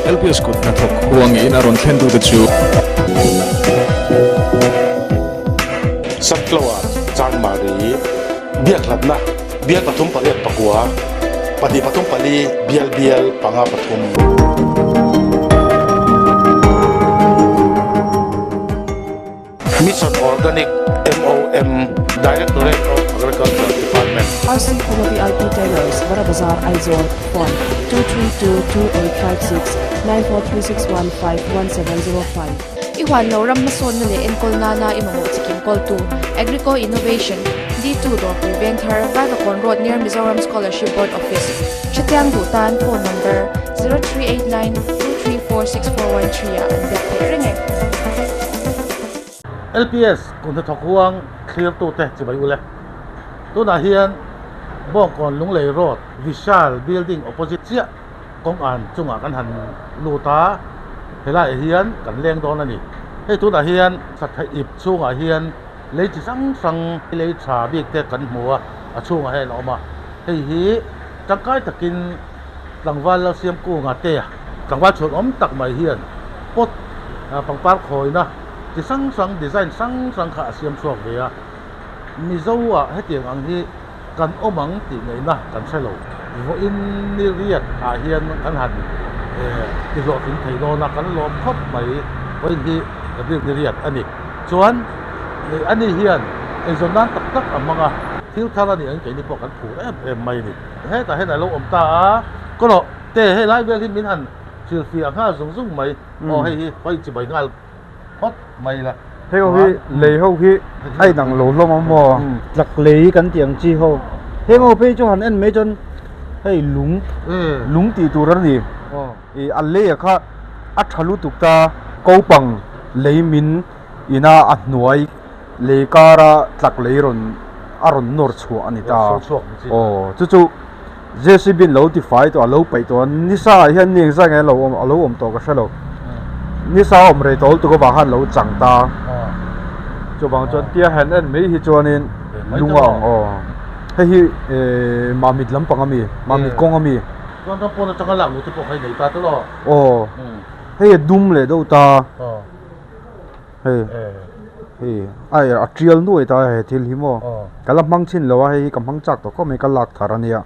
LPS kut na thok huang in aron thlen du te chu Saklawa Chang Mari biak latna biak pathum pariat pakua padi pathum pali bial bial panga pathum Mission Organic MOM Directorate of Agriculture Department RC Kuma VIP Tailors, Bara Bazaar, Aizor, phone 232-2856-94361-51705. Iwan lo ram mason na le enkol nana imango chikim call to Agrico Innovation D2 do prevent her by the Con Road near Mizoram Scholarship Board Office. Chatiang Bhutan phone number 0389-2346413 and that ring LPS กุนทอกห่วงเคลียร์ตัวเตะจะไปอุเลตัวนาเฮียนบอกก่อนลุงเลยรอดวิชาลบิลดิ้งออปโปสิตเสียกองอ่านจุงกันหันลูตาเฮล่าเฮียนกันเลี้ยงตอนนั้นนี่ให้ตัวนาเฮียนสัตย์อิบช่วงเฮียนเลยจิสังเลยชาบิกเตะกันหัวช่วงให้เรามาให้ฮีจังไก่ตะกินหลังวันเราเสียมกู้งาเตะหลังวันชวนอมตักมาเฮียนปดปังปาร์คอยนะที่สังดีไซน์สังขาเสียมสวกเลยมีเจ้าว่าให้เตียงอันที่กันอมังตีไงนะกันใช่หรอว่าอินนี่เรียกอาเฮียนกันหันที่หลอกถึงไทยโนนักกันหลอกพบไปว่าอินที่เรียกอันนี้ส่วนอันนี้เฮียนไอ้ส่วนนั้นตักอันมังอ่ะที่ท่านี่อันเก่งนี่พวกกันผูกไม่นี่แต่ให้ไหนเราอมตาก็หรอแต่ให้ไล่เวลที่มินหันชื่อเสียงห้าสูงไม่พอให้จีบงานฮอตไม่ละเฮ้ยพี่เลยเขาพี่ไอ้หนังหลงลงมาหลักเลยกันเตียงจีเขาเฮ้ยเขาพี่จนอันไม่จนให้ลุงตีตัวนั้นดิอันเล่ค่ะอัดทะลุตุกตาเกาปังเลยมินอินาอัดหน่วยเลยการะหลักเลยรอนอารอนนอร์ชัวอันนี้ตาจู่เจสซี่บินเราที่ไฟตัวเราไปตัวนิสาเห็นยังไงเราอมตัวก็ใช่เรานี่สาวอมเรย์ตัวตัวก็ว่าหันเราจังตาจบางจนเตี้ยเห็นไม่ฮิจวนินลุงอ่ะให้ฮิมามิดลำปังมีมามิดกงมีตอนนั้นพอจังหลังรู้ที่พวกให้ไหนตาตลอดให้ดุมเลยดูตาให้ไอ้อัจฉริยะด้วยตาให้ทิลหิมกำลังมังชินแล้วให้กำลังจักตัวก็ไม่กำลังทารันเนี่ย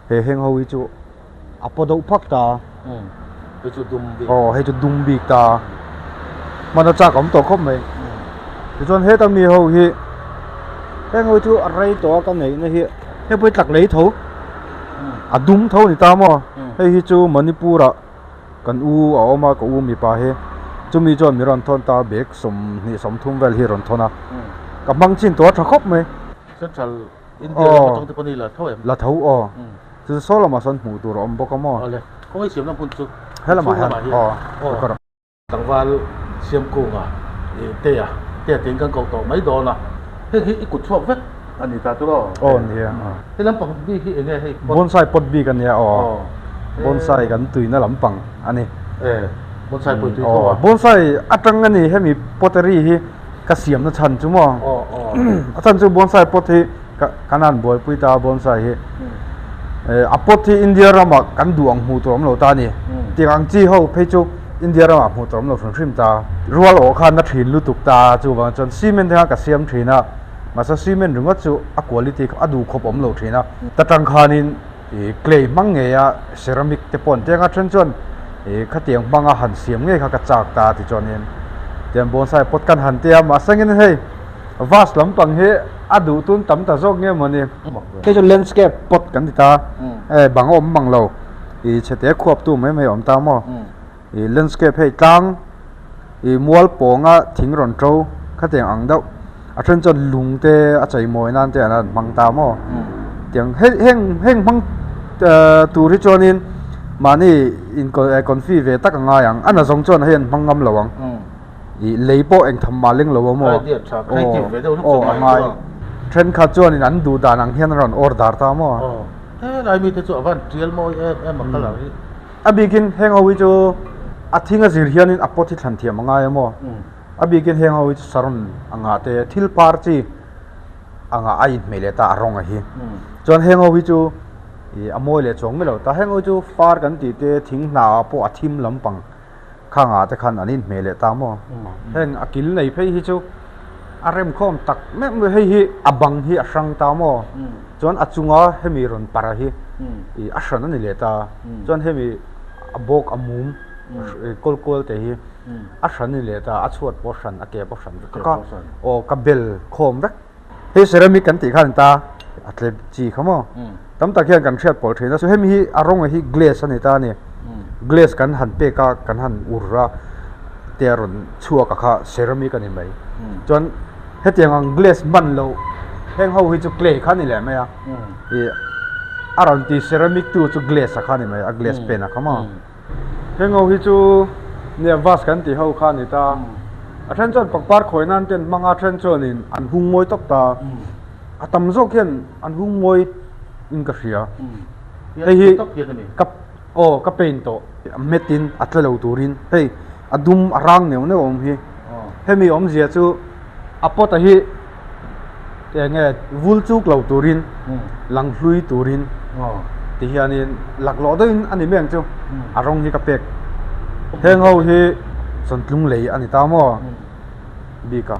ให้เฮงเอาวิจูอัปโดพักตาให้จุดดุมบีกตามันจะจากผมตัวครบไหมจนเฮตมีเขาเฮแต่เขาจู่อะไรตัวกันไหนนะเฮเฮไปตักเลยเท่าดุมเท่านี่ตามอ่ะเฮจู่มันนี่ปูระกันเอามาก็มีป่าเฮจู่มีจนมีรันทอนตาเบกสมทุ่มเวลเฮรันทอนะกับมังชินตัวจะครบไหมเส้นชัลอินเดียมาตรงที่ปนีละเท่าไหร่ละเท่าอ๋อจะซ้อละมาสันหูตัวอมบอกมั่วเขาไม่เสียมน้ำพุนจุให้ละมาก็ต่างวันเสียมกุ้งอ่ะเตี้ยถึงกันเก่าไม่โดนอ่ะให้กุดชอบเวทอันนี้ตาตัวเนี่ยให้ลำปังบีที่เองให้บอนไซปดบีกันเนี่ยบอนไซกันตุยน่าลำปังอันนี้บอนไซปดตุยเขาบอนไซอัตรังอันนี้ให้มีปอตรีที่กระเสียมนั่นชันจุ๊มั้งชันจุบอนไซปดที่ขนาดบ่อยปุยตาบอนไซอัปที่อินเดียรามากันดวงหูตัวเราตานี่ที่อังจีเขาเพจุอินเดียรามาหูตัวเราถึงตารัวโลคันนัดถินลุตุกตาจูบางจนซีเมนต์ที่กับเสียมถินะมาซะซีเมนต์หรือว่าจูอัควอลิตี้อดูครบเราถินะแต่ตังคานินเกลมังเงียเซรามิกเตปอนเตียงอัดจนขัดเตียงบางอาหารเสียมเงี้ยเขากระจากตาที่จนนี้เตียงบอนไซปดกันหันเตียมาสังเกตให้วาสลำปังเฮอดูตุนตั้มตาโจกเงี้ยมันนี่แค่จนเลนสเคปปดกันที่ตาบางบางเราเฉลี่ยควบตู้ไม่อมตามอ่ะเลนสเคปให้ตั้งมัวปองอ่ะทิ้งรอนโจขัดเตียงอังดาวอาจารย์จนลุงเตะอาจารย์มวยนั่นเตะนั่นบางตามอ่ะเตียงเฮงบางตัวที่จอนินมานี่อินคอนฟีเวตักง่ายอย่างอันนั้นสองจนเห็นบางงำระวังเลยโปเองทำมาเลี้ยงเรามั่วง่ายเทรนข้าจวนนั้นดูดานังเฮียนรันออร์ดาร์ตามอ่ะไอ้มีแต่ตัววันเทียลมอยมันก็เลยบิกินเฮงเอาไว้จูอาทิงก็สิเฮียนินอัปโปที่ทันเทียมง่ายมั่วบิกินเฮงเอาไว้จูสารนอ่างเตะทิลพาร์จีอ่างไอเมเลตาอารมณ์เฮียจนเฮงเอาไว้จู amoi le chong melo ta heng chu far kan ti te thing na po athim lampang khanga te khan anin mele ta mo heng akil nei phei hi chu arem khom tak me hei hi abang hi asang ta mo chon achunga hemi ron para hi asran ani le ta chon hemi abok amum kol te hi asran ni le ta achuat portion ake portion ka o kabel khom vek he ceramic kan ti khan ta atle chi khamo tam tak hian kan thiat pol thina so hemi hi arong hi glass ani ta ni glass kan han pe ka kan han urra teron chua ka kha ceramic ani mai chon hetiang ang glass ban lo heng ho hi chu clay khan ni le mai a around ti ceramic tu chu glass khan ni mai a glass pen a khama heng ho hi chu ne vas kan ti ho khan ni ta a then chon pakpar khoinan ten manga then chon in an hung moi tok ta atam zo khian an hung moi in ka ria hei hi ka pain to metin atlalo turin hei adum arang neu ne om hi hemi om zia chu apot a hi te nge vul chuk lo turin lang hlui turin ti hianin laklo doin ani meng chu arong hi ka pek heng ho hi sontlung lei ani ta mo bika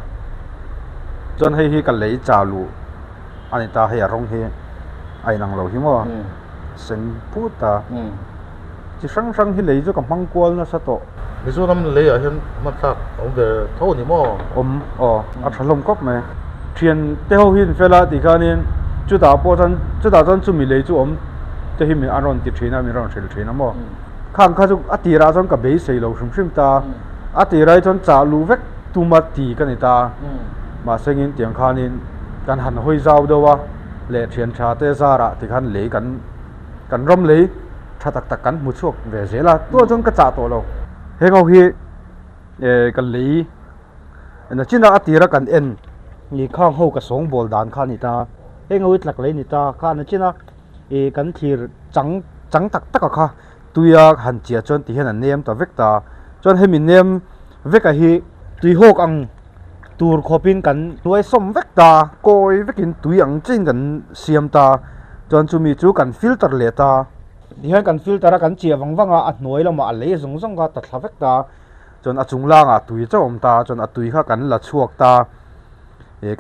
chon hei hi ka lei chalu ani ta hei arong hi ai nang lo hi mo sen puta chi sang hi lei chu ka mangkwal na sa to Mizoram lấy ở hiện mặt khác ông về thâu ni mò a thalom kop me thian te ho hin fela ti khanin chu da chan chu mi lei chu om te hi mi aron ti thina mi ron thil thina mo khang kha chu atira chon ka be sei lo shrim ta atirai chon cha lu vek tu ma ti ka ni ta ma sengin tiang khanin kan han hoi zau do wa le thian tha te zara ti khan lei kan rom lei tha tak kan mu chuak ve zela to chon ka cha to lo heng ho hi kan lei na china atira kan en ni khang ho ka song bol dan kha ni ta heng ho tlak lei ni ta kha na china kan thir chang tak kha tuya han chia chon ti hen an nem ta vekta chon hemi nem veka hi tui hok ang tur khopin kan nuai som vekta koi vekin tui ang chin kan siam ta chon chumi chu kan filter le ta hian kan filter kan chia wangwanga a hnuai lama a lei zong ka ta thla vekta chon a chung langa tui chawm ta chon a tui kha kan la chuak ta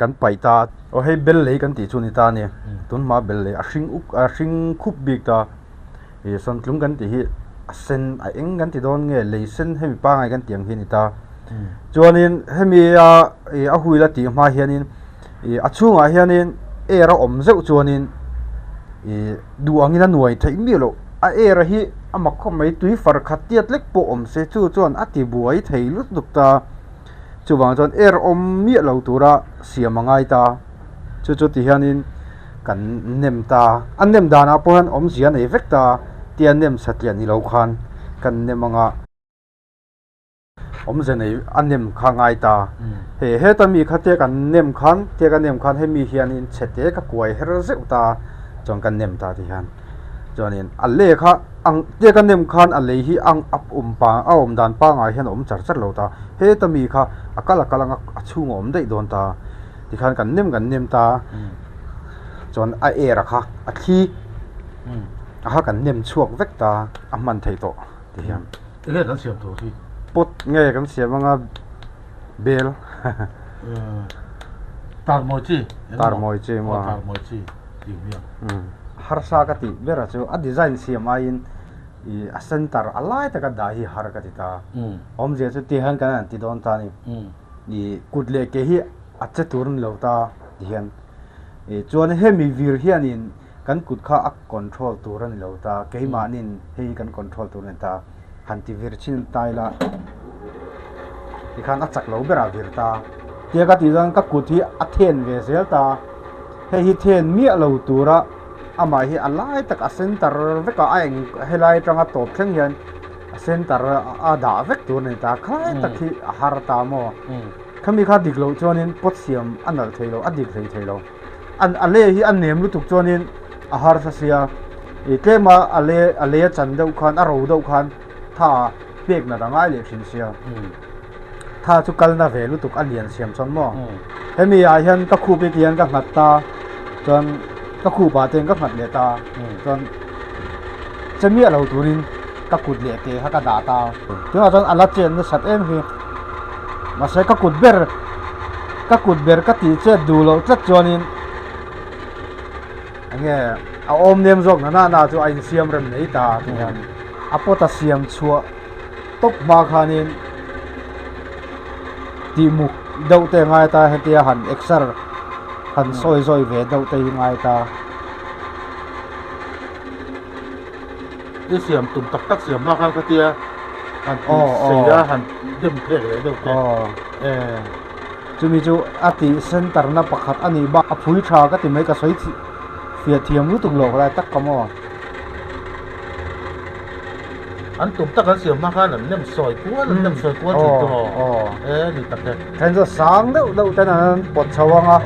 kan pai ta o hei bel lei kan ti chu ni ta ni tun ma bel lei a hring khup bik ta son tlung kan ti hi a sen a eng kan ti don nge lei sen hemi pa ngai kan tiang hi ni ta chuanin hemi a huila ti ma hianin a chunga hianin era om zeu chuanin du angina nuai thei mi lo a era hi amak khom mai tui far khatiat lek po om se chu chuan ati buai thei lut duk ta chuwang chuan er om mi lo tura siamangai ta chu ti hianin kan nem ta an nem dana pohan om zia nei vekta tian nem satlian ni lo khan kan nem anga om zenei an nem khangai ta he ta mi khate kan nem khan he mi hianin chete ka kuai her zeu ta chong kan nem ta ti han chonin alle kha ang te kan nem khan alle hi ang ap pa a om dan pa ngai hian om char lo ta he ta mi kha akala kalanga achung om dei don ta ti khan kan nem ta chon a era kha a thi a kan nem chuak vekta a man thei to ti hian cái kan siam to thi pot nge kan siam anga bel tar moi chi mo tar moi chi ti mi harsa ka ti bera chu a design siam a in a center alai ta ka da hi har ka ti ta om je chu ti han kan ti don ta ni ni kudle ke hi a che turn lo ta hian chuan he mi vir hian in kan kut kha a control turan lo ta ke ma nin he kan control turan ta han ti vir chin taila ti khan a chak lo bera vir ta te ka ti jang ka kut hi a then ve zel ta he hi then mi lo tura ama hi alai tak a center veka a eng helai tanga top thleng hian a center a da vek tur nei ta khai tak hi a har ta mo khami kha diklo chuanin pot siam anal theilo adik theilo an ale hi an nem lu tuk chuanin a har sa sia tlema ale chan deuh khan a ro deuh khan tha pek na dangai le thin sia tha chu kalna ve lu tuk alian siam chon mo hemi a hian ka khu pe tian ka ngata chuan các khu bà tên các mặt lệ ta chọn chân miệng lâu turin các cụt lệ kề hay các đá ta chúng ta chọn ăn lát trên nó sạch em thì mà sẽ các cụt ber các tí chết đủ lâu rất cho nên anh nghe ôm nem rộng na cho anh xiêm rem này ta thì hắn potassium chua top mà khan nên ti muk đâu te ngai ta hết tia hẳn exer hẳn soi về đâu te ngai ta cái xiêm tụm tắc xiêm mà khang cái tia hẳn xảy ra hẳn đâm thế đấy đâu thế chú mi chú ati center na pakhat ani ba phui tha ka ti mai ka soi phía thiam lu tung lo lại tắc cầm o anh tụm tắc anh xiêm mà khang là nem soi quá thì to đi tắc thế thành ra sáng đâu tên là bột sawang à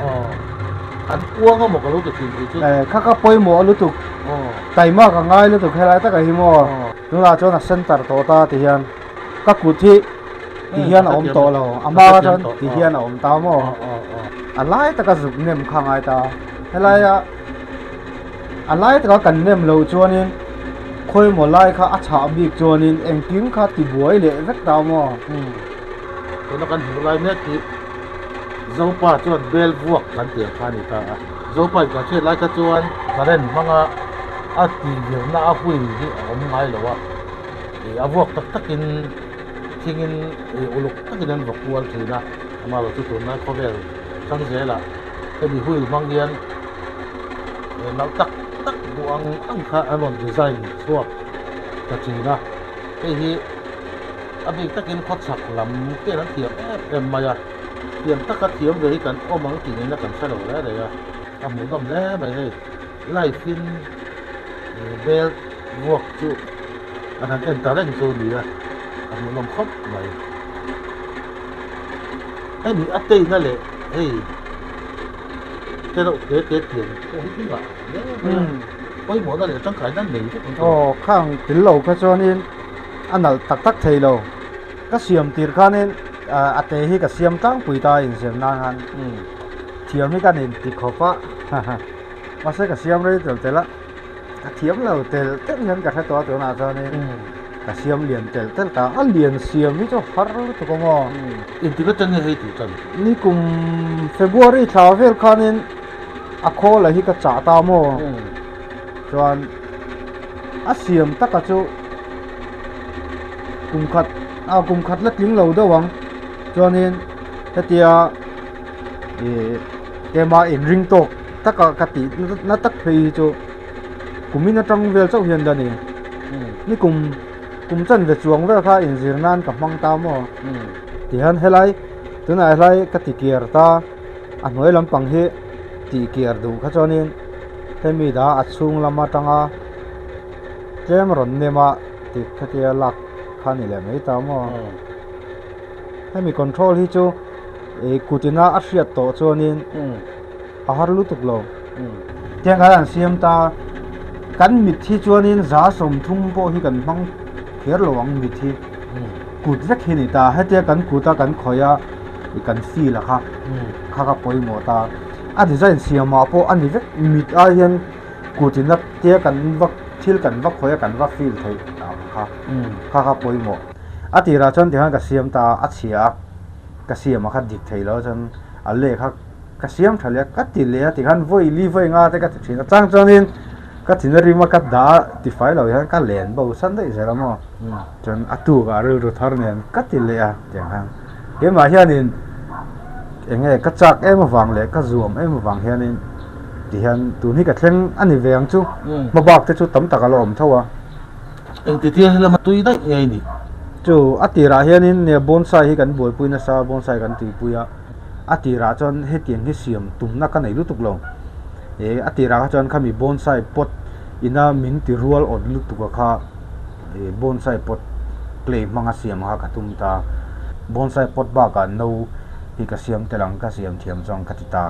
anh uống không một cái lúc thì chứ các poi mo lu tu tai ma ka ngai lu tu khelai ta ka hi mo chúng ta cho là center to ta thì hian các cụ thi thì hian om to lo ama chon thì hian om ta mo alai ta ka zup nem khang ai ta helai alai ta ka kan nem lo chuanin khoi mo lai kha acha bik chuanin engkim kha ti buai le vek ta mo nó cần hiểu lại nhất thì dấu pa cho bel vuộc cần tiền pha này ta dấu pa có chuyện lại cái chuan cái này mang à thì nhiều na áp quy thì ông ngay rồi thì áp vuộc tất in thiên in uluk tất in vật quan thì na mà là tụi nó có vẻ sáng dễ là cái bị hủy mang điên nó tắc buông ăn khá ăn design suốt cái gì na cái gì abi takin khot sak lam ke ran thiam em maya thiam taka thiam ve kan omang ti na kan sa lo la de ya amu dom le bai nei lai fin bel vuok chu anan en ta len so ni la amu dom khop bai ani atei na le ei te lo te thiam ko hi ba oi mo da le chang khai nan nei khang til lo ka chuanin anal tak thei lo ka siam tir khanin ate hi ka siam tang puita in siam na han thiam hi kanin ti khopa ma se ka siam rei tel ka thiam lo tel hian ka tha to na cho ni ka siam lian tel ta a lian siam hi cho har to ko mo in ti ka chang hei ti chan ni kum February travel khanin a kho la hi ka cha ta mo chuan a siam taka chu kum khat la tling lo dawang chuanin hetia tema in ring tok taka kati na tak thei chu kumina tang vel chau hian dani ni kum chan ve chuang ve kha in zirnan ka mang ta mo ti han helai tuna helai kati kiar ta a noi lampang hi ti kiar du kha chuanin hemi da achung lama tanga jem ron nema ti khatia lak khani le mai ta mo hemi control hi chu kutina a hriat to chuanin a har lu tuk lo tiang an siam ta kan mit hi chuanin za som thum po hi kan mang kher lo ang mit hi kut vek hi ni ta hetia kan kuta kan khoya i kan si la kha kha poi mo ta a design siam ma po ani vek mit a hian kutina te kan vak thil kan vak khoya kan va feel thei ta kha poi mo atira chon tihan ka siam ta achia ka siam kha dik thei lo chon alle kha ka siam thale ka ti le ti han voi li voi nga te ka thina chang chonin ka thinari ma ka da ti fai lo han ka len bo san dei zera mo chon atu ga ru thar nen ka ti le a tiang han ke ma hianin enge ka chak em wang le ka zuam em wang hianin ti han tu ni ka thleng ani veng chu ma bak te chu tam taka lo om thawa eng ti thian la ma tui dai ei ni chu atira hianin ne bonsai hi kan boi puina sa bonsai kan ti puya atira chon he tiang hi siam tumna ka nei lu tuk lo atira chon khami bonsai pot ina min ti rual od lu tuk kha bonsai pot play manga siam ha ka tum ta bonsai pot ba ka no hi ka siam telang ka siam thiam chong ka ti ta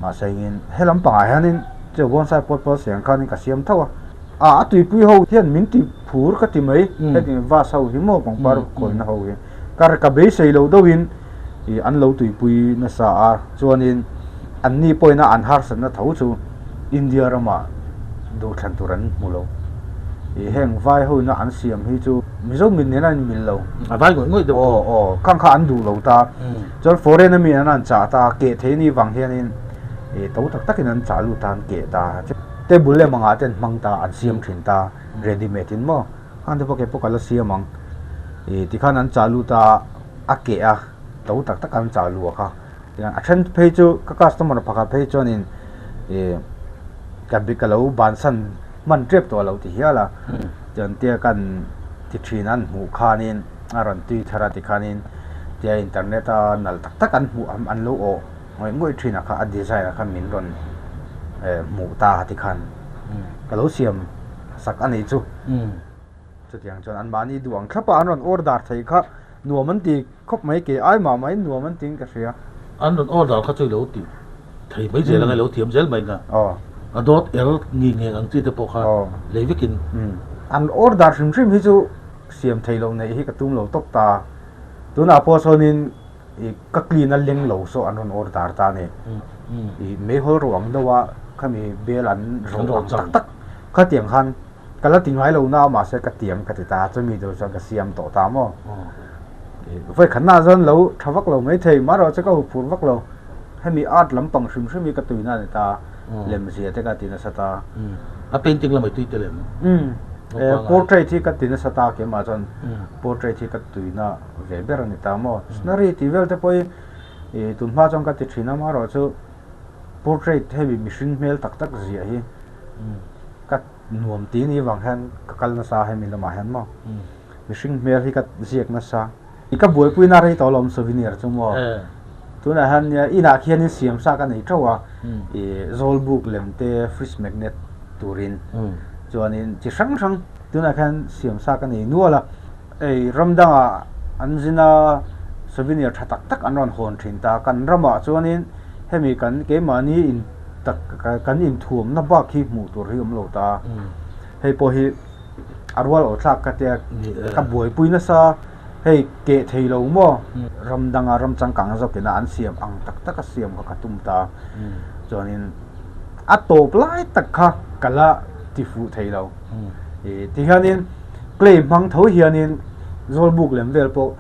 ma saingin helam pa hianin chu bonsai pot pot siam khanin ka siam thawa tui pui ho thian min ti phur ka ti mai he va sau hi mo pang par kol na ho hi kar ka be sei lo dowin i an lo tui pui na sa a chuanin an ni poina an har san na thau chu India rama do than turan mulo e heng vai ho na an siam hi chu mizo min ne nan min lo à vai ngồi ngồi được khang kha an du lo ta chol foreign mi an cha ta ke the ni wang hian in e to tak tak in an cha lu tan ke ta te bul le manga ten mang ta an siam thin ta ready made in mo han de poke pokala siam mang e ti khan an cha lu ta a ke a to tak tak an cha lu kha yang a then phe chu ka customer phaka phe chon in e ka bikalo ban san man trep to lo ti hiala jan tia kan ti thinan mu khanin aron ti thara ti khanin tia internet a nal tak tak an mu an lo o ngoi thina kha a design kha min ron mu ta ti khan kalo siam sak ani chu chu tiang chon an mani duang thapa an ron order thai kha nuaman ti khop mai ke ai ma mai nuaman ting ka ria anh đồn order khá chơi lâu thì thầy mấy giờ là ngày lâu thì em dễ mình à ở đó er nghi ngờ anh chỉ được bốc ha lấy viết kinh an order sim hi chu siam thei lo nei hi ka tum lo tok ta tuna po sonin I ka clean a leng lo so an order ta ne I me hol ruang dawa khami belan rong tak tak kha tiang han kala ting hai lo na ma se ka tiang ka ta chumi do so ka siam to ta mo với khán giả dân lâu thà vắc lâu mấy thầy mà rồi sẽ có phun vắc lâu hay mi art lắm bằng sum sum mi cái tuổi này ta làm gì thế cái tiền sata à painting là mấy tuổi tới làm portrait thì cái tiền sata cái mà chọn portrait thì cái tuổi na về bên này ta mo nari thì về thế poi tuần hoa trong cái tiền na mà rồi chứ portrait hay bị machine mail tak tak gì ấy cái nuông tiền như vàng hen cái cal na sa hay mình làm mà hen mo machine mail thì cái gì na sa cái buổi cuối nãy rồi tao làm souvenir chung mo, tôi nói hắn ina khi anh xem sa cái này trâu à, roll book làm te fridge magnet turin, cho nên chỉ sáng sáng tôi nói hắn xem sa cái này nuôi là, Ramadan à anh zina souvenir thật tắc tắc anh còn hồn trên ta cần Ramadan cho nên hay mi cần cái mà ni in tắc cần in thuồng nó bao khi mù tuổi hiểm lâu ta, hay po hi arwal ở thác cái buổi cuối nó sa hey ke thei lo mo ram danga ram chang kang zo kena an siam ang tak tak siam ka katum ta chonin a top lai tak kha kala ti fu thei lo ti hanin play mang tho hianin zol book lem vel po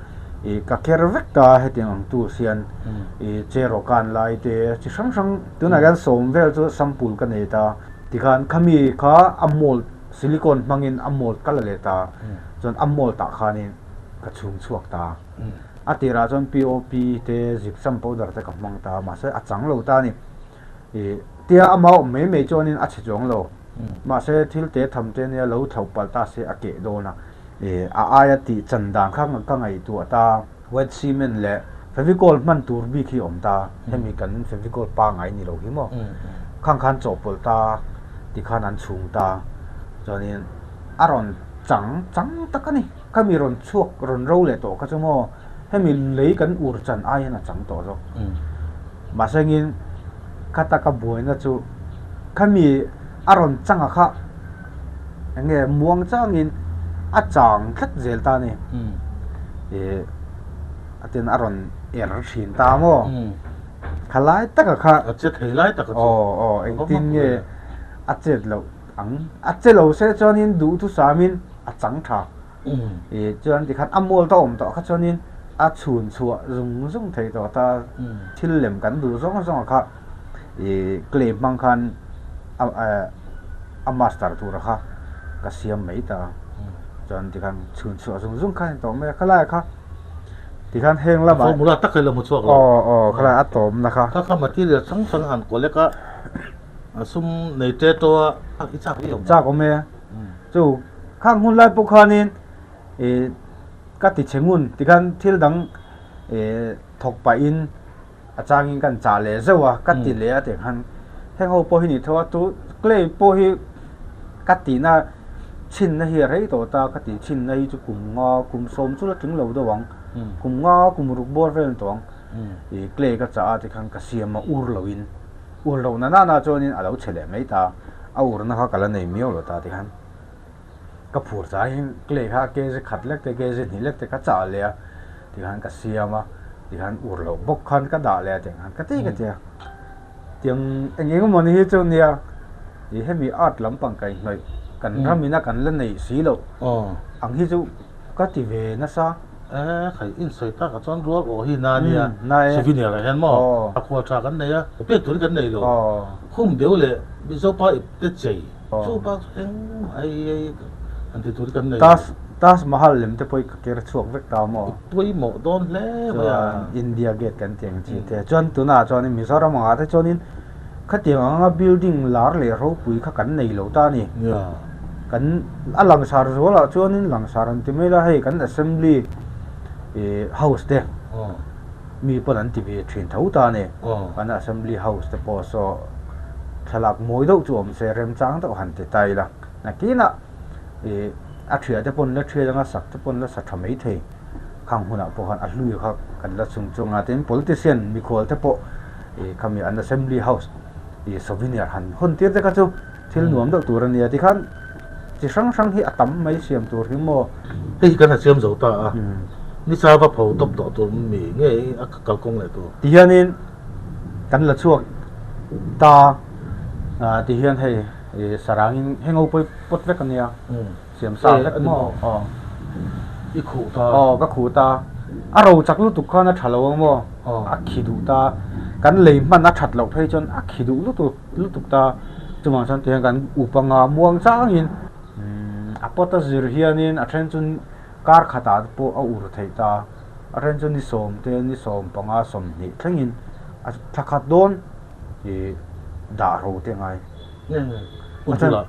ka ker vek ta hetiang ang tu sian chero kan lai te chi sang sang tuna gan som vel chu sampul ka nei ta ti khan khami kha amol silicon mangin amol kala le ta chon amol ta khanin ka chung chuak ta atira chon pop te gypsum powder te ka mang ta ma se achang lo ta ni tia amao me me chonin a chhong lo ma se thil te tham te ne lo thau pal ta se ake do na a aya ti chandang khang ka ngai tu ta wet cement le fevicol man tur bi khi om ta hemi kan fevicol pa ngai ni lo hi mo khang khan chopol ta ti khan an chung ta chonin aron chẳng takani kami ron chuak ron ro le to ka chumo hemi lei kan ur chan ai na chang to zo ma sengin kata ka boina chu kami aron changa kha nge muang changin a chang khat zel ta ni atin aron thin ta mo khalai taka kha chết thầy lái ta cái anh tin nge a chet lo ang a chelo se chonin du tu samin a chang tha chuan ti khat amol ta om to kha chonin a chhun chua rung thei to ta thil lem kan du zong kha claim mang khan a master tu ra kha ka siam mai ta chuan ti khan chhun chua rung khan to me khala kha ti khan heng la ba formula tak là một chuak khala atom na kha ka material sang sang han ko le ka sum nei te to a ki chak yom cha ko me chu khang hun lai pu khanin ka ti chengun ti kan thil dang thok pa in achangin kan cha le zewa ka ti le ate khan heng ho po hi ni thawa tu clay po hi ka ti na chin na hi rei to ta ka ti chin nei chu kum nga kum som chu la ting lo do wang kum nga kum ruk bor vel tong clay ka cha ate khan ka siam ma ur loin ur lo na chonin alo chele mai ta a ur na kha kala nei miao lo ta ti khan ka phur cha hin clay kha ke je khat lek te ke je ni lek te ka cha le ti khan ka siama ti khan ur lo bok khan ka da le te khan ka te tiang engeng mon hi chu nia i hemi art lampang kai hloi kan ramina kan la nei si lo ang hi chu ka ti ve na sa khai in soi ta ka chon rual o hi na nia na souvenir la hen mo a khua tra kan nei a pe tur kan nei lo khum deu le bi zo pa te chei zo pa eng ai an te tur kan nei tas mahal lem te poi ka ker chuak vek ta mo pui mo don le ya India gate kan tiang chi te chon tuna chon in Mizoram anga te chon in khatiang anga building lar le ro pui kha kan nei lo ta ni ya kan alang sar zola chon in lang saran ti mela hei kan assembly house te mi pon an ti ve thin thau ta ne kan assembly house te po so thalak moi do chu om se rem chang to han te tai la na kina a thria te pon la thria nga sak te pon la sa thamei thei khang huna po han a hlui kha kan la chung chunga ten politician mi khol te po khami an assembly house souvenir han hon tir te ka chu thil nuam do tur ania ti khan chi sang sang hi atam mai siam tur hi mo hei kan ha siam zo ta a ni sa va phau top to tu mi nge a kal kong le tu ti hianin kan la chuak ta ti hian hei sarangin hengo poi pot vek ania siam sa vek mo i khu ta ka khu ta a ro chak lu tuk khana thalo mo a khidu ta kan lei man a that lo thei chon a khidu lu tuk ta chuma chan te kan upanga muang changin a pota zir hianin a then chun kar khata po a ur thei ta a then chun ni som panga som ni thlengin a thakhat don da ro te ngai Untula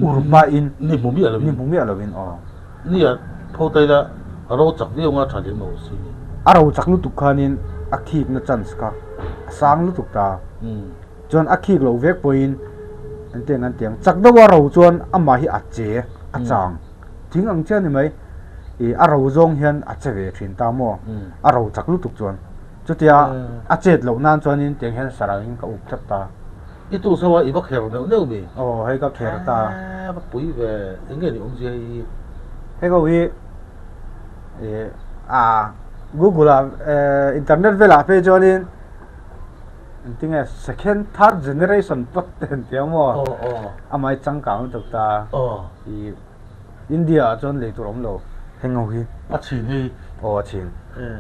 urma in ni mumi ala ni mumi alovin ni a photai la ro chak ni nga thali mo si aro chaklu tukhanin akhik na chance ka sang lu tukta chon akhik lo vek poin anteng chak do wa ro chon ama hi ache achang thing ang chen ni mai aro zong hian achewe thin ta mo aro chaklu tuk chon chutia achet lo nan chonin teng hian sarangin ka up thap ta itu sawa iba kher no mi hei ka kher ta ba pui ve inge ni ong je hei ko wi Google internet vela pe jonin tinga second third generation patten tiamo amai changkang tukta i India chon le turom lo hengo hi a chi ni chin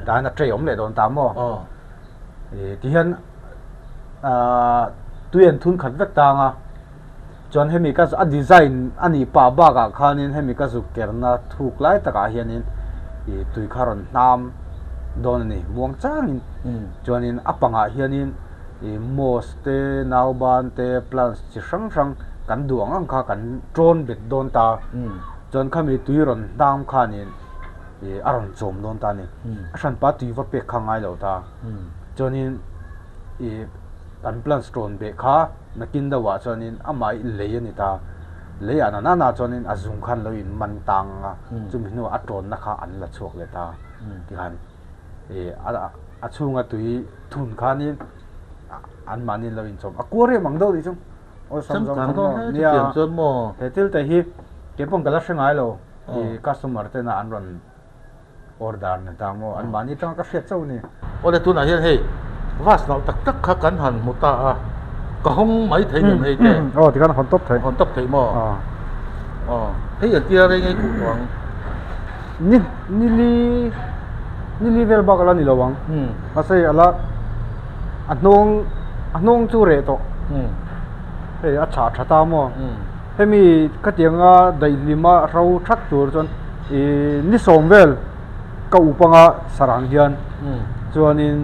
ta na tre om le don ta mo ti hian tuyen thun khat vek ta nga chon hemi ka a design ani pa ba ka khanin hemi ka zu kerna thuk lai taka hianin tui kharon nam don ni muang changin chonin apanga hianin mos te nauban te plants chi sang sang kan duang ang kha kan drone bet don ta chon khami tuiron dam khanin aron chom don ta ni asan pa tui va pe khangai lo ta chonin an plants drone be kha nakin da wa chonin amai le ani ta le ana na chonin azung khan lo in man tang chumi no a drone na kha an la chuak le ta ti han a chunga tui thun khanin an manin lo in chom a kore mangdo di chung o sam kan do nia chon mo hetil te hi ke pong kala sengai lo customer te na an ron order na ta mo an mani tang ka fet chau ni ole tu na hian hei vas no tak tak kha kan han muta a ka hong mai thei nem hei te ti kan hon top thai hon top thei mo hei an tia re ngai ku wang ni level ba kala ni lawang masai ala anong chu re to hei a cha ta mo hemi katianga dai lima rau thak tur chon ni somvel ka upanga sarang hian chuanin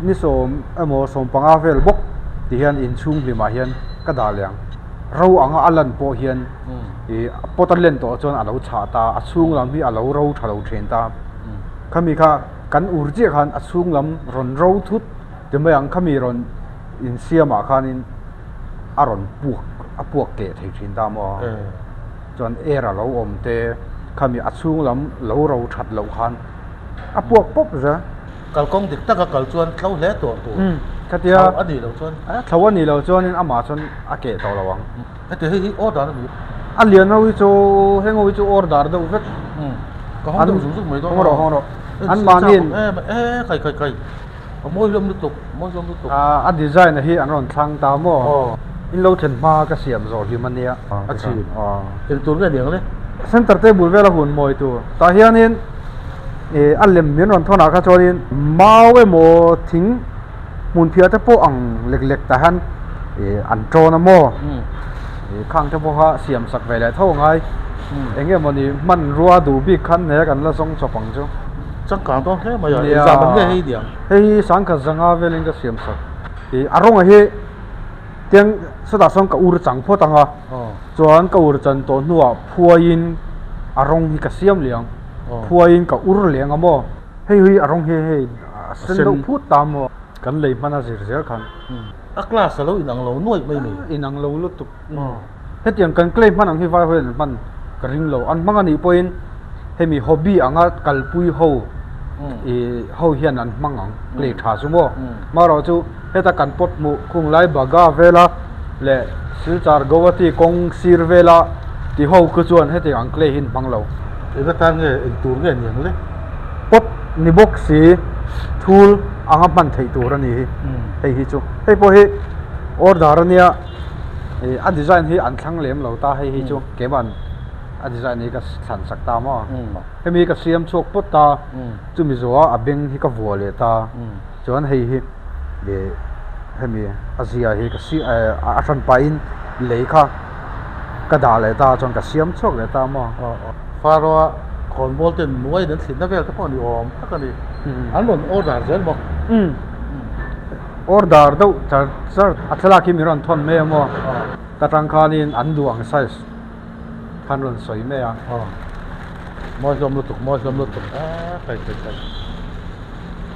ni som emo som panga vel bok ti hian in chung lima hian ka da liang ro anga alan po hian potalen to chon alo cha ta a chung lam hi alo ro thalo thren ta khami kha kan urji khan a chung lam ron ro thut te mai ang khami ron in siama khanin aron puak ke thei thin ta mo chon era lo om te khami a chung lam lo ro that lo khan a puak pop za kal kong dik tak kal chuan thlau hle to tu katia ani lo chuan thawani ni lo chuanin ama chon a ke to lawang ate hei order mi a lian ho chu hengo chu order do vet ka hong du zu mai do hong ro an manin kai moi lom lu tuk a design hi an ron thlang ta mo in lo then ma ka siam zo hi mania Achim. à Eng tur nge niang le. center table vela hun moi tu ta hianin alem min ron thona kha chorin mawe mo thing mun phia te po ang lek lek ta han an tron mo khang te po ha siam sak vela tho ngai enge moni man ruwa du bi khan ne kan la song chopang chu Chẳng càng to thế mà giờ Yeah. exam bắn nghe hay điểm. hei sang kha zanga velin ka siam sak arong hi tiang sada song ka ur chang pho tanga chuan ka ur chan to nuwa phuain arong hi ka siam liang phuain ka ur leng amo hei arong he sen do phut tam mo kan lei mana zir zir khan A class lâu in ang lâu nuôi mấy mấy. inang lo lu tuk he tiang kan claim man ang hi vai hoen man ka ring lo an mangani point hemi hobby anga kalpui ho ho hian an mangang play tha sumo maro chu heta kan pot mu khung lai baga vela le silchar gowati kong sir vela ti ho ku chuan heti ang clay hin manglo Thì cái ta nghe eng tur nghe niang le. pot ni box si thul anga man thei tur ani hi hei hi chu hei po hi order ania a design hi an thlang lem lo ta hei hi chu ke ban a design hi ka san sak ta mo hemi ka siam chok pot ta chu mi zo a beng hi ka vual le ta chuan hei hi be hemi azia hi ka si a than pa in lei kha ka da le ta chuan ka siam chok le ta mo Faro còn bol tên nuôi đến thìn nó về các con đi ôm các con đi. Anh muốn order rất bông. order do char athla ki miron thon me mo ta tang khanin an duang size khan ron soi me a Moi som lutuk, moi som lutuk. À, phải.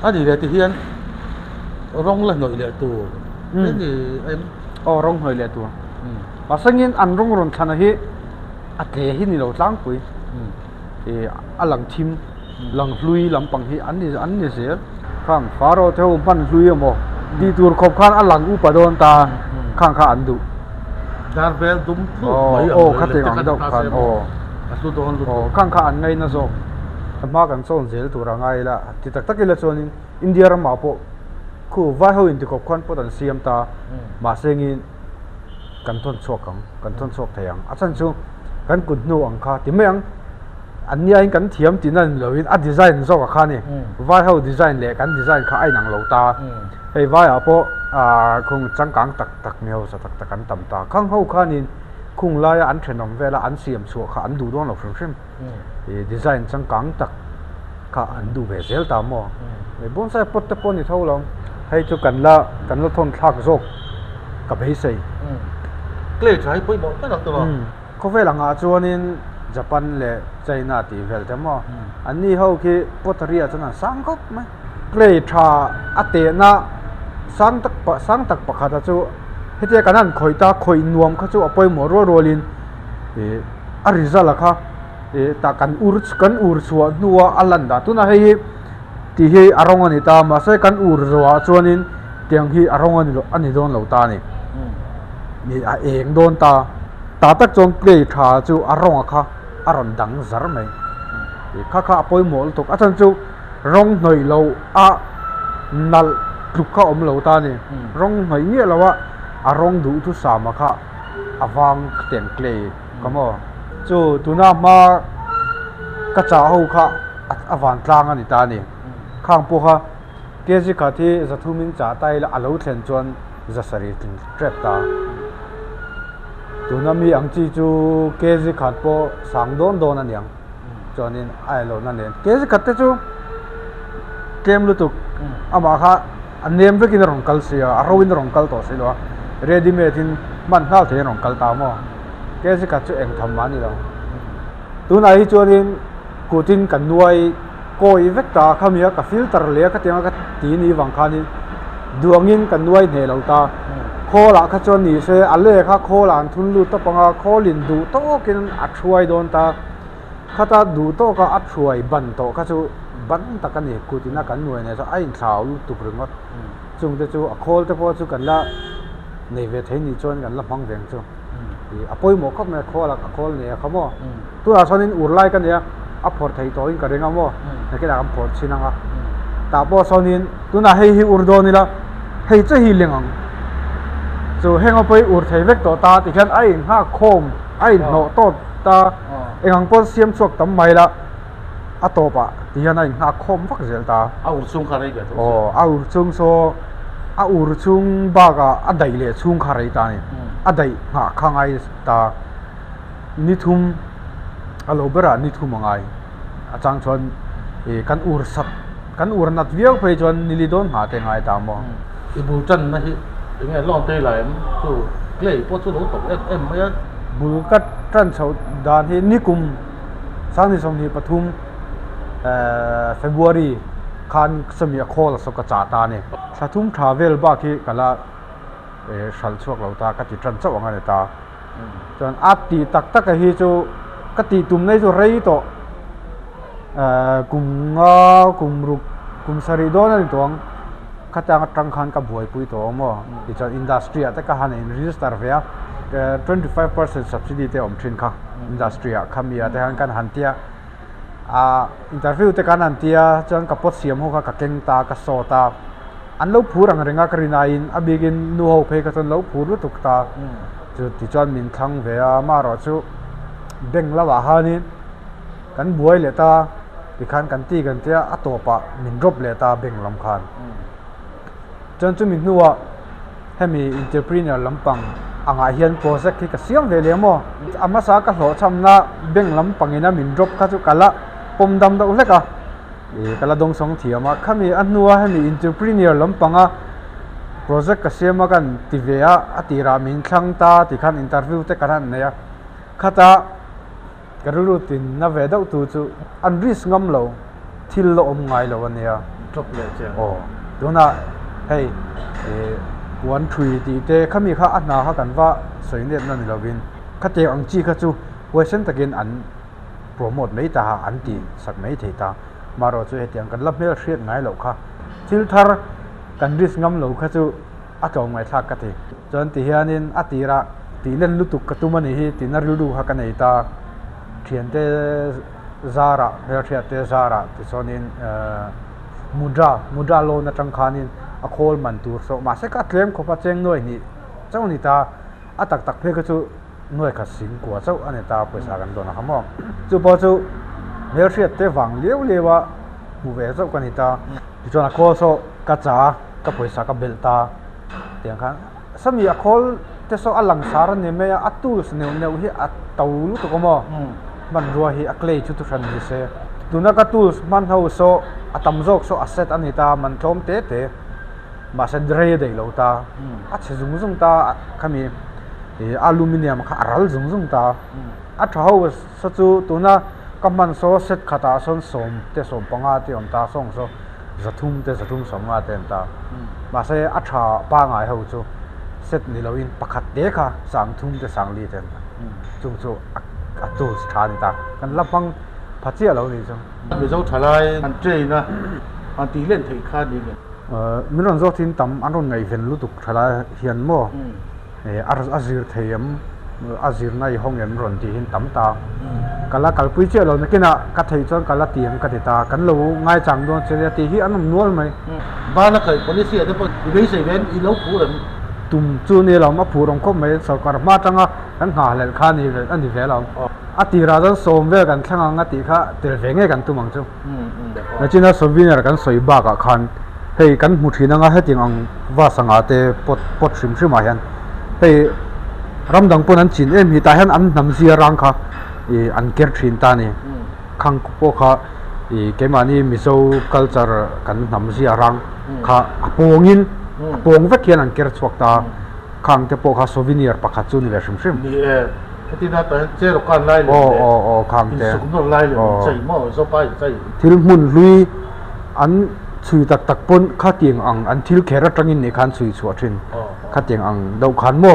Anh đi đây thì hiền. Rong là nội lệ tù. Thế thì em. o rong hoi le tu ma sangin an rong ron thana hi ate hi ni lo tlang pui alang thim lang hlui lampang hi an ni se khang faro theu man hlui mo di tur khop khan alang u padon ta khang kha an du Dar bel dum thu. khate ang do khan Asu don lu. khang kha an ngai na zo ma kan son zel tu ra ngai la ti tak tak ila chonin india ra ma po khu vai ho in ti khop khan potan siam ta ma sengin kan thon chok thayang achan chu kan kun nu ang kha ti meang an nia in kan thiam tinan loin a design zo ka kha ni vai ho design le kan design kha ai nang lo ta hei vai a po khung changkang tak meo sa tak kan tam ta khang ho kha nin khung lai an thenom vela an siam chu kha an du don lo shrim design changkang tak kha an du ve zel ta mo bonsai pot te pon ni tho long hei chu kan la thon thak zok ka bei sei Klei chai pui bo ta nak tu. ko velanga chuanin japan le china ti vel te mo ani ho ki pottery a chana sangkop mai clay tha ate na sang tak pakha chu hete kanan khoita khoi nuam kha chu apoi mo rolin a result kha ta kan ur chuwa nuwa alanda tuna hei ti hi arong ani ta ma se kan ur zowa chuanin tiang hi arong ani don lo ta ni ni a eng don ta tak chon play tha chu arong kha aron dang zar mai kha apoi mol tok athan chu rong noi lo a nal truk kha om lo ta ni rong noi nge lawa arong du tu sama kha awang ten clay kamo chu tuna ma ka cha ho kha awan tlang ani ta ni khang po kha keji kha thi zathumin cha tai la alo thlen chon zasari tin trap ta tunami ang chi chu keji khat po sang don aniang chonin ai lo na nen keji khat te chu kem lu tuk ama kha anem ve kin rong kal sia arowin rong kal to silo ready made in man hal the rong kal ta mo keji khat chu eng tham mani lo tunai chonin kutin kan nuai koi vekta khamia ka filter le ka tenga ka ti ni wang khani duangin kan nuai ne lo ta khola kha chon ni se ale kha kholan thun lu ta panga kholin du to kin athuai don ta khata du to ka athuai ban to ka chu ban ta kan ni kutina kan nuai ne so ai thlau lu tu pringot chung te chu a khol te po chu kan la nei ve the ni chon kan la mang veng chu apoi mo khop me khola ka khol ne khamo tu a sonin urlai kan ya a phor thei to in ka renga mo na ke la am phor chinanga ta po sonin tu na hei hi urdo ni la hei che hi lengang chu hengo poi ur thei vek to ta ti khan ai ha khom ai no to ta engang pon siam chuak tam mai la atopa ti han ai ha khom vak zel ta a ur chung kharai be a ur chung so a ur chung ba ga a dai le chung kharai ta ni a dai nga khangai ta ni thum alo bera ni thum angai a chang chon e kan ur sat kan ur nat viau phei chon nilidon ha te ngai ta mo ibu chan na hi nge long te lai chu klei po chu lo tok em mai bul kat tran chho dan hi nikum sang ni som ni pathum February khan sami khol so ka cha ta ne sathum travel ba ki kala sal chuak lo ta ka ti tran chaw anga ne ta chon ati tak tak hi chu ka ti tum nei chu rei to kum nga kum ruk kum sari don ani tong khatang tang khan ka buai pui to mo ti chon industry ata ka han in register vea 25% subsidy te om thin kha industry a khamia te han kan hantia interview te kan hantia chon ka pot siam ho ka keng ta ka so ta an lo phurang renga karina in abigin nu ho phe ka chon lo phur lu tuk ta chu ti chon min thang vea ma ro chu beng lawa hanin kan buai le ta ti khan kan ti kan tia atopa min drop le ta beng lam khan chon chu min nuwa hemi entrepreneur lampang anga hian project ki ka siam ve le mo ama sa ka hlo chamna beng lampang ina min drop ka chu kala pom dam da uleka e kala dong song thiama khami annuwa hemi entrepreneur lampanga project ka siama kan tivea atira min thlang ta ti khan interview te karan ne ya khata karuru tin na ve dau tu chu an risk ngam lo thil lo om ngai lo ania drop le che dona hey 1-3 ti te khami kha anna ha kan wa soinet na ni lovin khate ang chi kha chu question takin an promote mei ta an ti sak mei thei ta maro chu hetiang kan lap mel hriat ngai lo kha thil thar kan risk ngam lo kha chu a chong mai thak ka thi chon ti hianin atira ti len lutuk ka tumani hi tinar lu ha ka nei ta thian te zara her thiat te zara ti chonin mudra lo na tang khanin a khol man tur so ma se ka tlem khopa cheng noi ni chau ni ta atak tak phe ka chu noi kha sing kwa chau ane ta paisa kan don ha mo chu po chu her thiat te wang leu lewa mu ve chau kan ni ta ti chona khol so ka cha ka paisa ka belta tiang khan sami a khol te so alang sar ne me atus neu hi atau lu to ko mo man ruwa hi aklei chu tu ran ni se tuna ka tools man ho so atam jok so asset anita man thom te ma se dre dei lo ta a che zung ta khami aluminium kha aral zung ta a thau so chu tuna kaman so set khata son som te som panga ti om ta song so zathum som nga ten ta ma se a tha pa ngai ho chu set ni lo in pakhat te kha sang thum te sang li ten chung chu a tools than ta kan lapang phachia lo ni chu mi zo thalai an trei na an ti len thei kha ni ne min ron zo thin tam an ron ngai ven lu tuk thala hian mo azir theiam azir nai hong em ron ti hin tam ta kala kalpui che lo nakina ka thei chon kala tiam ka ta kan lo ngai chang don che ti hi anam nual mai ba na kai policy ade po be sei ven I lo pu ran tum chu ni lo ma phu rong khop mai sarkar ma tanga kan ha le kha ni ve ani ve lo ati ra jan som ve kan thanga nga ti kha tel ve nge kan tumang chu na china souvenir kan soi ba ka khan hei kan mu thina nga heting ang wa sanga te pot shrim shrim a hian hei ramdang pon an chin em hi ta hian an nam zia rang kha an ker thin ta ni khang po kha kemani mizo culture kan nam zia rang kha apongin apong vek hian an ker chuak ta khang te po kha souvenir pakhat chu ni ve shrim shrim ni ti na ta che ro kan lai le khang te su no lai le chei mo so pai chei thil mun lui an chui tak pon kha tiang ang an thil khera tangin ni khan chui chu thin kha tiang ang dau khan mo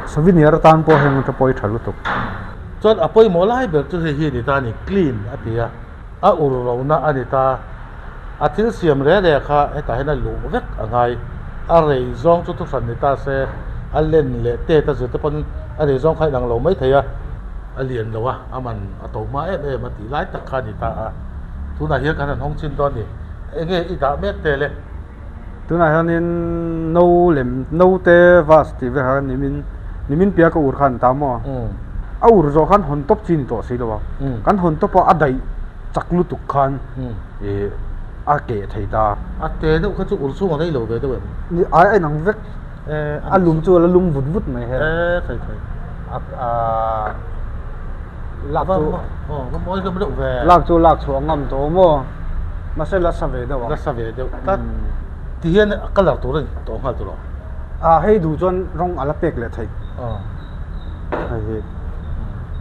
souvenir tan po heng ta poi thalu tuk chon apoi mo lai ber chu hi ni ta ni clean atia a ur ro na ani ta a thil siam re le kha e ta hena lu vek angai a rei zong chu tu san ni ta se a len le te ta zu te pon a rei zong khai dang lo mai theya a lian lo wa aman a to ma e ma ti lai tak kha ni ta a tu na hian kan hong chin don ni enge I da mek te le tu na hanin no lem no te vas ti ve han nimin pia ka ur khan ta mo a ur zo khan hon top chin to si lo kan hon top a dai chaklu tu khan e a ke thei ta à thế đâu có chỗ uống xuống ở đây lâu về đâu vậy ni ai nang vek a lum chu la lum vut vut mai he thầy thầy lak chu nó mỗi cái động về lak chu ngam to mo ma se la sa ve da wa là sao về đâu ta thì hiện cái lạc tổ này tổ hai tổ đó hei du chon rong ala pek le thei hei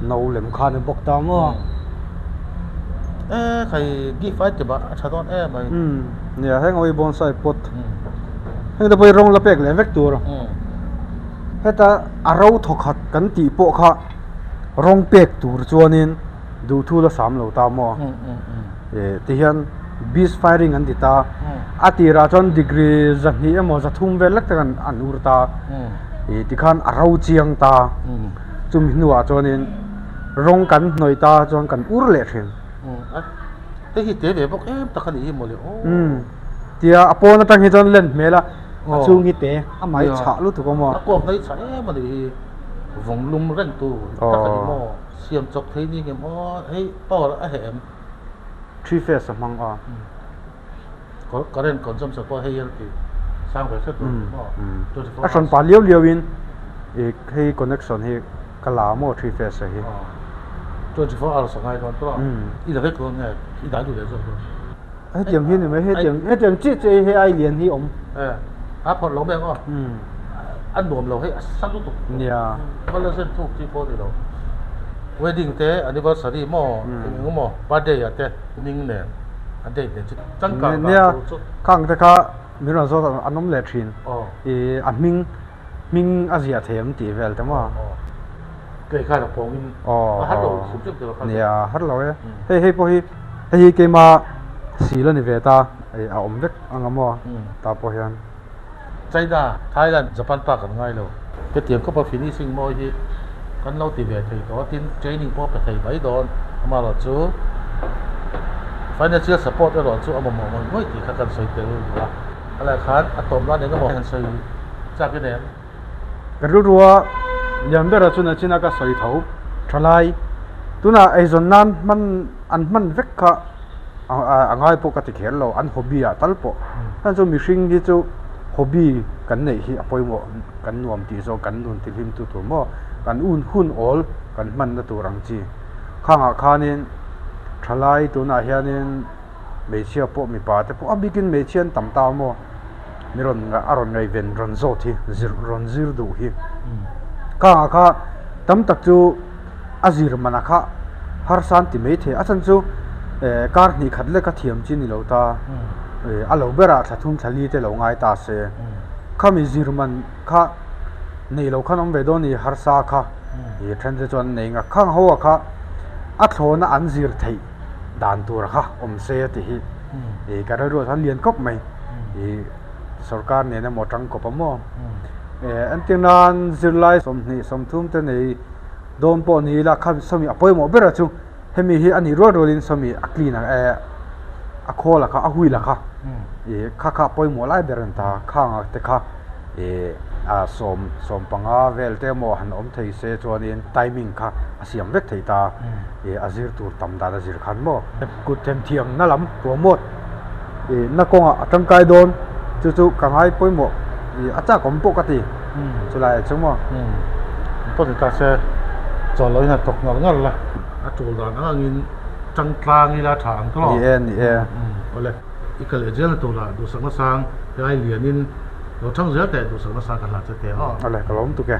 no lem khan bok ta mo thầy ghi phải thì bạn sao đó mày nia heng oi bonsai pot heng da boy rong la pek le vek tur heta aro thokhat kan ti po kha rong pek tur chuanin du thu la sam lo ta mo ti hian bis firing an dita atira chon degree zahni emo zathum velak tan an urta ti khan aro chiang ta chum nuwa chonin rong kan noita chon kan ur le thin thế thì tế về bốc em ta khăn ý một liệu tia apona tang hi chon len mela achung hi te amai cha lu tu ko mo à cuộc đấy sẽ mà thì vòng lum răng tu ta khăn mò xiêm chọc thấy đi cái mò ấy bao là hẻm three phase mang a có đến còn trong sở có hay thì sang về rất a son pa liu liu in e hei connection hi kala mo three phase hi 24 hours ngay còn đó ít là hết con này ít đã đủ để rồi hei tiang hi ni me hei tiang chi che hei ai lian hi om phật lỗ bèn không ăn buồm lỗ hết sắp lúc tục nia bao giờ thuộc chi phố thì đâu wedding thế anniversary mò những mò birthday à thế những nè anh đây để chân cả nia kang te kha mi ron zo anom le thin e a ming azia them ti vel ta mo cái khai là phong in hát đầu sụp trước từ nia hat lo e hei po hi hei ke ma si lo ni ve ta ai a om vek angamo ta po hian China Thailand Japan pa kan ngai lo cái tiếng có bao finishing mò hi kan lo ti ve thei to tin training po pa thei bai don ama lo chu financial support lo chu ama mo ngoi ti kha kan soi te lo ala khan atom la ne ga mo kan soi cha cái ne garu ruwa liam bera chuna china ka soi thau thalai tuna aizon nan man vek kha angai po ka ti khel lo an hobby a talpo han chu mi hring hi chu hobby kan nei hi apoi mo kan nuam ti zo kan nun ti him tu tur mo kan hun ol kan man na turang chi khanga khanin thalai tuna hianin mechia po mi pa te po abikin mechian tam ta mo miron nga aron ngai ven ron zo thi ron zir du hi khanga kha tam tak chu azir manakha har san ti me the achan chu kar ni khatle ka thiam chi ni lo ta alo bera thathum thali te lo ngai ta se khami zirman kha nei lo khanom ve doni har sa kha e thande chon nei nga khang ho kha a thlona an zir thei dan tur kha om se ti hi e ka ro than lian kop mai e sarkar ne na motang ko pamo antinan zirlai som thum te nei don po ni la kha somi apoi mo bera chu hemi hi ani ro rolin somi aklina a khola kha a huila kha e kha poi mo lai beranta khanga te kha e a som panga vel te mo han om thei se chuanin timing kha asiam vek thei ta e azir tur tam da azir khan mo ku them thiang na lam promote e na konga atangkai don chu kangai poi mo e acha kompo ka ti chulai chumo po ta se cho lối là tộc ngal la a chul da na ngin chang tlang ila thang to ni e ole ikale jel to la du sang sang ai lianin lo thang zel te du sang sang ka la che te ha ole kalom tu ke